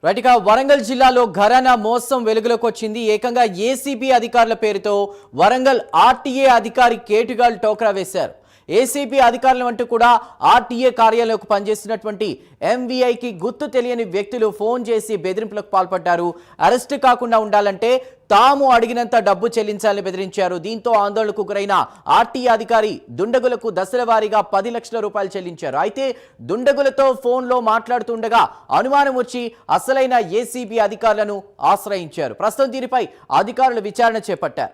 రైట్గా వరంగల్ జిల్లాలో ఘరానా మోసం వెలుగులోకి వచ్చింది. ఏకంగా ఏసీబీ అధికారుల పేరుతో వరంగల్ ఆర్టీఏ అధికారి కేటుగాల్ టోకరా వేశారు. ఏసీబీ అధికారులు అంటూ కూడా ఆర్టీఏ కార్యాలయంలో పనిచేస్తున్నటువంటి ఎంవీఐకి గుర్తు తెలియని వ్యక్తులు ఫోన్ చేసి బెదిరింపులకు పాల్పడ్డారు. అరెస్ట్ కాకుండా ఉండాలంటే తాము అడిగినంత డబ్బు చెల్లించాలని బెదిరించారు. దీంతో ఆందోళనకు గురైన ఆర్టీఏ అధికారి దుండగులకు దశల వారీగా 10 లక్షల రూపాయలు చెల్లించారు. అయితే దుండగులతో ఫోన్లో మాట్లాడుతుండగా అనుమానం వచ్చి అసలైన ఏసీబీ అధికారులను ఆశ్రయించారు. ప్రస్తుతం దీనిపై అధికారులు విచారణ చేపట్టారు.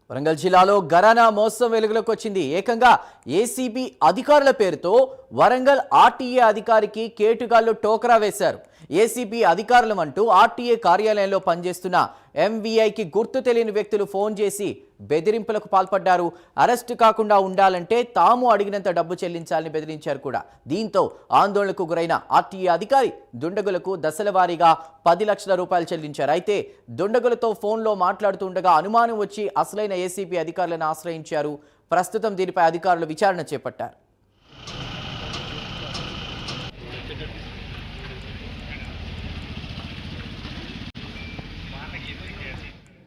వరంగల్ జిల్లాలో ఘరానా మోసం వెలుగులోకి వచ్చింది. ఏకంగా ఏసీబీ అధికారుల పేరుతో వరంగల్ ఆర్టీఏ అధికారికి కేటుగాళ్లు టోకరా వేశారు. ఏసీబీ అధికారులం అంటూ ఆర్టీఏ కార్యాలయంలో పనిచేస్తున్న ఎంవీఐకి గుర్తు తెలియని వ్యక్తులు ఫోన్ చేసి బెదిరింపులకు పాల్పడ్డారు. అరెస్టు కాకుండా ఉండాలంటే తాము అడిగినంత డబ్బు చెల్లించాలని బెదిరించారు కూడా. దీంతో ఆందోళనకు గురైన ఆర్టీఏ అధికారి దుండగులకు దశల వారీగా 10 లక్షల రూపాయలు చెల్లించారు. అయితే దుండగులతో ఫోన్లో మాట్లాడుతుండగా అనుమానం వచ్చి అసలైన ఏసీబీ అధికారులను ఆశ్రయించారు. ప్రస్తుతం దీనిపై అధికారులు విచారణ చేపట్టారు.